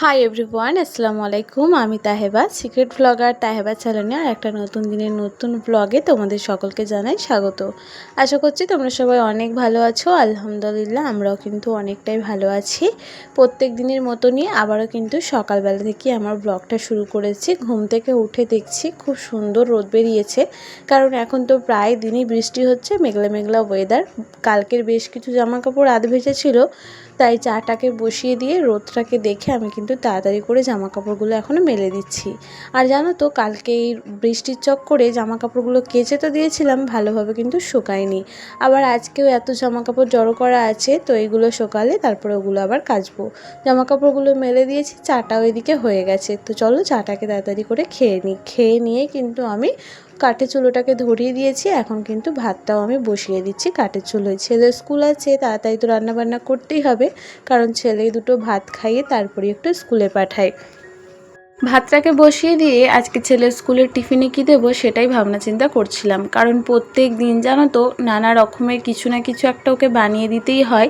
Hi everyone, আসসালামু আলাইকুম। আমি তাহেবা, সিক্রেট ব্লগার তাহেবা চ্যানেলে আর একটা নতুন দিনের নতুন ব্লগে তোমাদের সকলকে জানাই স্বাগত। আশা করছি তোমরা সবাই অনেক ভালো আছো। আলহামদুলিল্লাহ আমরাও কিন্তু অনেকটাই ভালো আছি। প্রত্যেক দিনের মতনই আবারও কিন্তু সকালবেলা থেকে আমার ব্লগটা শুরু করেছি। ঘুম থেকে উঠে দেখছি খুব সুন্দর রোদ বেরিয়েছে, কারণ এখন তো প্রায় দিনই বৃষ্টি হচ্ছে, মেঘলা মেঘলা ওয়েদার। কালকের বেশ কিছু জামা কাপড় আধ ভেজা ছিল, তাই চাটাকে বসিয়ে দিয়ে রোদটাকে দেখে আমি কিন্তু তাড়াতাড়ি করে জামা কাপড়গুলো এখনও মেলে দিচ্ছি। আর জানো তো, কালকে এই বৃষ্টির চক্করে জামা কাপড়গুলো কেচে তো দিয়েছিলাম, ভালোভাবে কিন্তু শুকায়নি। আবার আজকেও এত জামা কাপড় জড়ো করা আছে, তো এইগুলো শুকালে তারপরে ওগুলো আবার কাচবো। জামা কাপড়গুলো মেলে দিয়েছি, চাটাও এদিকে হয়ে গেছে। তো চলো চাটাকে তাড়াতাড়ি করে খেয়ে নিই। খেয়ে নিয়ে কিন্তু আমি কাঠের চুলোটাকে ধরিয়ে দিয়েছি। এখন কিন্তু ভাতটাও আমি বসিয়ে দিচ্ছি কাঠের চুলোয়। ছেলের স্কুল আছে, তাড়াতাড়ি তো রান্নাবান্না করতেই হবে, কারণ ছেলে দুটো ভাত খাইয়ে তারপরে একটু স্কুলে পাঠায়। ভাতটাকে বসিয়ে দিয়ে আজকে ছেলের স্কুলের টিফিনে কী দেবো সেটাই ভাবনা চিন্তা করছিলাম, কারণ প্রত্যেক দিন জানো তো নানা রকমের কিছু না কিছু একটা ওকে বানিয়ে দিতেই হয়।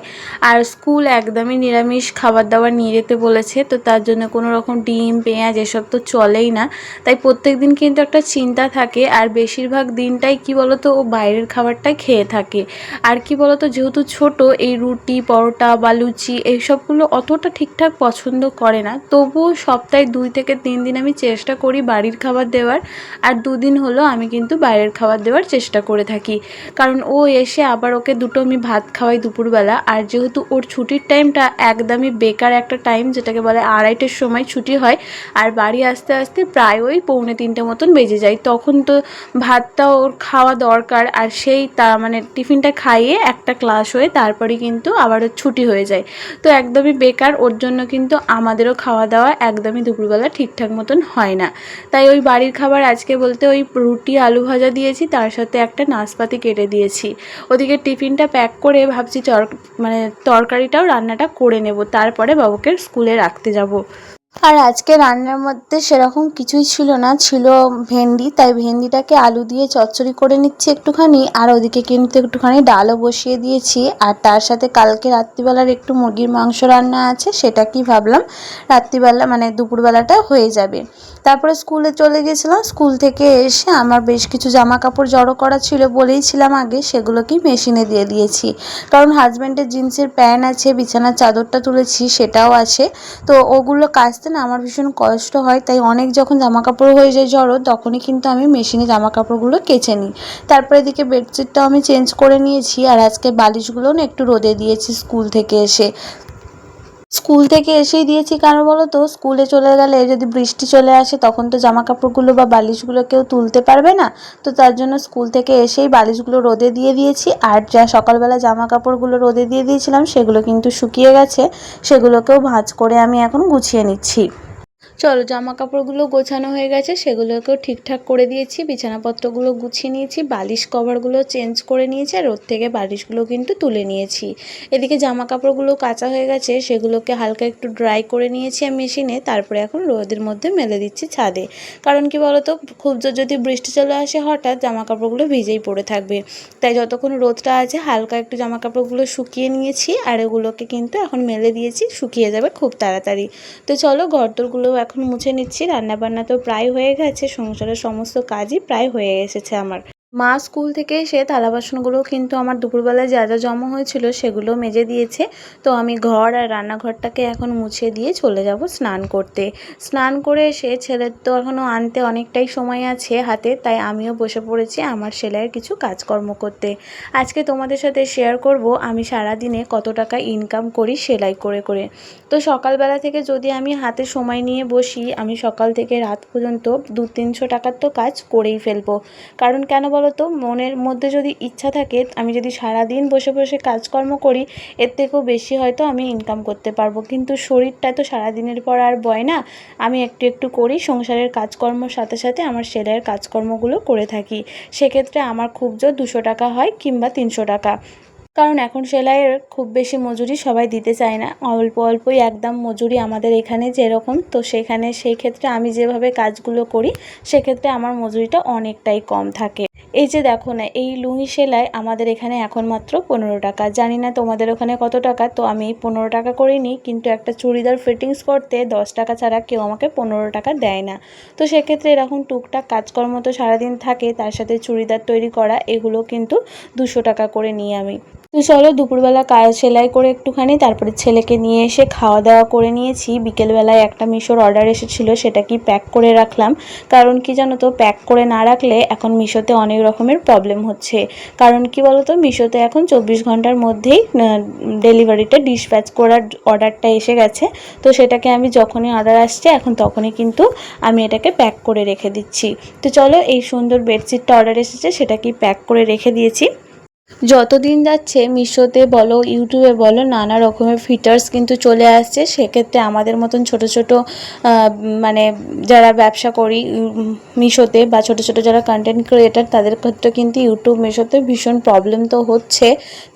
আর স্কুল একদমই নিরামিষ খাবার দাবার নিয়ে যেতে বলেছে, তো তার জন্য কোনো রকম ডিম পেঁয়াজ এসব তো চলেই না। তাই প্রত্যেক দিন কিন্তু একটা চিন্তা থাকে, আর বেশিরভাগ দিনটাই কি বলতো ও বাইরের খাবারটাই খেয়ে থাকে। আর কি বলতো, যেহেতু ছোট, এই রুটি পরোটা বা লুচি এইসবগুলো অতটা ঠিকঠাক পছন্দ করে না, তবুও সপ্তাহে 2 থেকে 3 দিন আমি চেষ্টা করি বাড়ির খাবার দেওয়ার, আর 2 দিন হলো আমি কিন্তু বাইরের খাবার দেওয়ার চেষ্টা করে থাকি। কারণ ও এসে আবার ওকে দুটো আমি ভাত খাওয়াই দুপুরবেলা, আর যেহেতু ওর ছুটির টাইমটা একদমই বেকার একটা টাইম, যেটাকে বলে 2:30-এর সময় ছুটি হয়, আর বাড়ি আসতে আসতে প্রায় ওই 2:45 মতন বেজে যায়। তখন তো ভাতটা ওর খাওয়া দরকার, আর সেই মানে টিফিনটা খাইয়ে একটা ক্লাস হয়ে তারপরে কিন্তু আবার ছুটি হয়ে যায়। তো একদমই বেকার, ওর জন্য কিন্তু আমাদেরও খাওয়া দাওয়া একদমই দুপুরবেলা ঠিকঠাক মতন হয় না। তাই ওই বাড়ির খাবার আজকে বলতে ওই রুটি আলু ভাজা দিয়েছি, তার সাথে একটা নাশপাতি কেটে দিয়েছি। ওদিকে টিফিনটা প্যাক করে ভাবছি মানে তরকারিটাও রান্নাটা করে নেব, তারপরে বাবুকে স্কুলে রাখতে যাব। আর আজকে রান্নার মধ্যে সেরকম কিছুই ছিল না, ছিল ভেন্ডি। তাই ভেন্ডিটাকে আলু দিয়ে চচ্চড়ি করে নিচ্ছি একটুখানি, আর ওদিকে কিন্তু একটুখানি ডালও বসিয়ে দিয়েছি। আর তার সাথে কালকে রাত্রিবেলার একটু মুরগির মাংস রান্না আছে, সেটা কি ভাবলাম রাত্রিবেলা মানে দুপুরবেলাটা হয়ে যাবে। তারপরে স্কুলে চলে গেছিলাম। স্কুল থেকে এসে আমার বেশ কিছু জামা কাপড় জড়ো করা ছিল, বলেইছিলাম আগে, সেগুলোকেই মেশিনে দিয়ে দিয়েছি। কারণ হাজব্যান্ডের জিন্সের প্যান্ট আছে, বিছানার চাদরটা তুলেছি সেটাও আছে, তো ওগুলো কাচতে না আমার ভীষণ কষ্ট হয়। তাই অনেক যখন জামা কাপড় হয়ে যায় জড়ো, তখনই কিন্তু আমি মেশিনে জামা কাপড়গুলো কেচে নিই। তারপরে এদিকে বেডশিটটাও আমি চেঞ্জ করে নিয়েছি, আর আজকে বালিশগুলো না একটু রোদে দিয়েছি স্কুল থেকে এসে। স্কুল থেকে এসেই দিয়েছি, কারণ বলো তো স্কুলে চলে গেলে যদি বৃষ্টি চলে আসে তখন তো জামা কাপড়গুলো বা বালিশগুলো কেউ তুলতে পারবে না। তো তার জন্য স্কুল থেকে এসেই বালিশগুলো রোদে দিয়ে দিয়েছি। আর যা সকালবেলা জামা কাপড়গুলো রোদে দিয়ে দিয়েছিলাম সেগুলো কিন্তু শুকিয়ে গেছে, সেগুলোকেও ভাঁজ করে আমি এখন গুছিয়ে নিচ্ছি। চলো, জামা কাপড়গুলো গোছানো হয়ে গেছে, সেগুলোকেও ঠিকঠাক করে দিয়েছি, বিছানাপত্রগুলো গুছিয়ে নিয়েছি, বালিশ কভারগুলো চেঞ্জ করে নিয়েছি, আর ওর থেকে বালিশগুলো কিন্তু তুলে নিয়েছি। এদিকে জামা কাপড়গুলো কাচা হয়ে গেছে, সেগুলোকে হালকা একটু ড্রাই করে নিয়েছি আমি মেশিনে, তারপরে এখন রোদের মধ্যে মেলে দিচ্ছি ছাদে। কারণ কি বলতো, খুব যদি বৃষ্টি চলে আসে হঠাৎ, জামা কাপড়গুলো ভিজেই পড়ে থাকবে। তাই যতক্ষণ রোদটা আছে হালকা একটু জামা কাপড়গুলো শুকিয়ে নিয়েছি, আর এগুলোকে কিন্তু এখন মেলে দিয়েছি, শুকিয়ে যাবে খুব তাড়াতাড়ি। তো চলো ঘরদোরগুলো এখন মুছে নিচ্ছি। রান্নাবান্না তো প্রায় হয়ে গেছে, সংসারের সমস্ত কাজই প্রায় হয়ে এসেছে আমার। মা স্কুল থেকে এসে থালা বাসনগুলো কিন্তু আমার দুপুরবেলায় যা যা জমা হয়েছিল সেগুলো মেজে দিয়েছে। তো আমি ঘর আর রান্নাঘরটাকে এখন মুছে দিয়ে চলে যাব স্নান করতে। স্নান করে এসে ছেলের তো এখনও আনতে অনেকটাই সময় আছে হাতে, তাই আমিও বসে পড়েছি আমার সেলাইয়ের কিছু কাজকর্ম করতে। আজকে তোমাদের সাথে শেয়ার করব আমি সারাদিনে কত টাকা ইনকাম করি সেলাই করে করে। তো সকালবেলা থেকে যদি আমি হাতে সময় নিয়ে বসি, আমি সকাল থেকে রাত পর্যন্ত 200-300 টাকার তো কাজ করেই ফেলবো। কারণ কেন বলো তো, মনের মধ্যে যদি ইচ্ছা থাকে, আমি যদি সারাদিন বসে বসে কাজকর্ম করি, এর থেকেও বেশি হয়তো আমি ইনকাম করতে পারবো। কিন্তু শরীরটা তো সারাদিনের পর আর বয় না। আমি একটু একটু করি, সংসারের কাজকর্মর সাথে সাথে আমার সেলাইয়ের কাজকর্মগুলো করে থাকি। সেক্ষেত্রে আমার খুব জোর 200 টাকা হয় কিংবা 300 টাকা। কারণ এখন সেলাইয়ের খুব বেশি মজুরি সবাই দিতে চায় না, অল্প অল্পই একদম মজুরি আমাদের এখানে যেরকম, তো সেখানে সেই ক্ষেত্রে আমি যেভাবে কাজগুলো করি সেক্ষেত্রে আমার মজুরিটা অনেকটাই কম থাকে। এই যে দেখো না, এই লুঙ্গি সেলাই আমাদের এখানে এখন মাত্র 15 টাকা, জানি না তোমাদের ওখানে কত টাকা। তো আমি 15 টাকা করে নিই, কিন্তু একটা চুড়িদার ফিটিংস করতে 10 টাকা ছাড়া কেউ আমাকে 15 টাকা দেয় না। তো সেক্ষেত্রে এরকম টুকটাক কাজকর্ম তো সারাদিন থাকে, তার সাথে চুড়িদার তৈরি করা, এগুলো কিন্তু 200 টাকা করে নিই আমি। তো চলো দুপুরবেলা সেলাই করে একটুখানি, তারপরে ছেলেকে নিয়ে এসে খাওয়া দাওয়া করে নিয়েছি। বিকেলবেলায় একটা মিশোর অর্ডার এসেছিলো, সেটা কি প্যাক করে রাখলাম। কারণ কি জানো তো, প্যাক করে না রাখলে এখন মিশোতে অনেক রকমের প্রবলেম হচ্ছে। কারণ কি বলো তো, মিশোতে এখন 24 ঘন্টার মধ্যেই ডেলিভারিটা ডিসপ্যাচ করার অর্ডারটা এসে গেছে। তো সেটাকে আমি যখনই অর্ডার আসছে এখন তখনই কিন্তু আমি এটাকে প্যাক করে রেখে দিচ্ছি। তো চলো, এই সুন্দর বেডশিটটা অর্ডার এসেছে, সেটা কি প্যাক করে রেখে দিয়েছি। যত দিন যাচ্ছে মিশোতে বলো ইউটিউবে বলো নানা রকমের ফিচার্স কিন্তু চলে আসছে। সেক্ষেত্রে আমাদের মতন ছোট ছোট মানে যারা ব্যবসা করি মিশোতে, বা ছোট ছোট যারা কন্টেন্ট ক্রিয়েটার, তাদের ক্ষেত্রে কিন্তু ইউটিউব মিশোতে ভীষণ প্রবলেম তো হচ্ছে,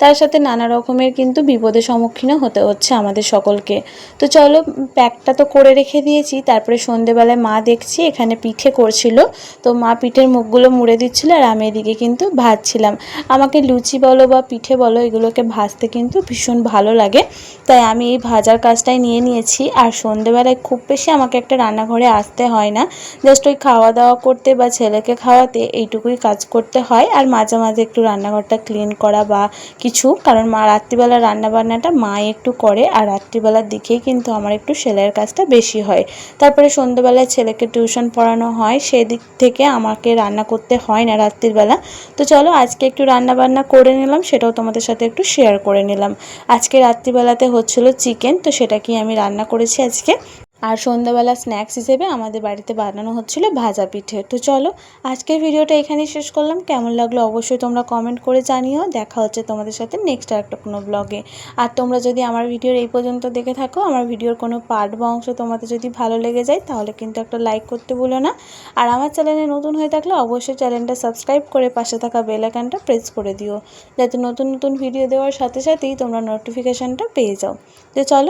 তার সাথে নানা রকমের কিন্তু বিপদের সম্মুখীনও হতে হচ্ছে আমাদের সকলকে। তো চলো, প্যাকটা তো করে রেখে দিয়েছি। তারপরে সন্ধেবেলায় মা দেখছি এখানে পিঠে করছিল, তো মা পিঠের মুখগুলো মুড়ে দিচ্ছিল আর আমি এদিকে কিন্তু ভাজছিলাম। আমাকে লুচি বলো বা পিঠে বলো, এগুলোকে ভাজতে কিন্তু ভীষণ ভালো লাগে, তাই আমি এই ভাজার কাজটাই নিয়ে নিয়েছি। আর সন্ধেবেলায় খুব বেশি আমাকে একটা রান্নাঘরে আসতে হয় না, জাস্ট ওই খাওয়া দাওয়া করতে বা ছেলেকে খাওয়াতে এইটুকুই কাজ করতে হয়। আর মাঝে মাঝে একটু রান্নাঘরটা ক্লিন করা বা কিছু, কারণ মা রাত্রিবেলা রান্নাবান্নাটা মাই একটু করে, আর রাত্রিবেলার দিকেই কিন্তু আমার একটু সেলাইয়ের কাজটা বেশি হয়। তারপরে সন্ধ্যেবেলায় ছেলেকে টিউশন পড়ানো হয়, সেদিক থেকে আমাকে রান্না করতে হয় না রাত্রিবেলা। তো চলো আজকে একটু রান্নাবান্না করে নিলাম, সেটাও তোমাদের সাথে একটু শেয়ার করে নিলাম। আজকে রাত্রিবেলাতে হচ্ছিল চিকেন, তো সেটা কি আমি রান্না করেছি আজকে। আর সন্ধ্যাবেলা স্ন্যাক্স হিসেবে আমাদের বাড়িতে বানানো হচ্ছিল ভাজা পিঠে। তো চলো আজকের ভিডিওটা এখানেই শেষ করলাম, কেমন লাগলো অবশ্যই তোমরা কমেন্ট করে জানিও। দেখা হচ্ছে তোমাদের সাথে নেক্সট একটা কোনো ব্লগে। আর তোমরা যদি আমার ভিডিওর এই পর্যন্ত দেখে থাকো, আমার ভিডিওর কোনো পার্ট বা অংশ তোমাদের যদি ভালো লেগে যায়, তাহলে কিন্তু একটা লাইক করতে ভুলো না। আর আমার চ্যানেলে নতুন হয়ে থাকলে অবশ্যই চ্যানেলটা সাবস্ক্রাইব করে পাশে থাকা বেল আইকনটা প্রেস করে দিও, যাতে নতুন নতুন ভিডিও দেওয়ার সাথে সাথেই তোমরা নোটিফিকেশানটা পেয়ে যাও। তো চলো।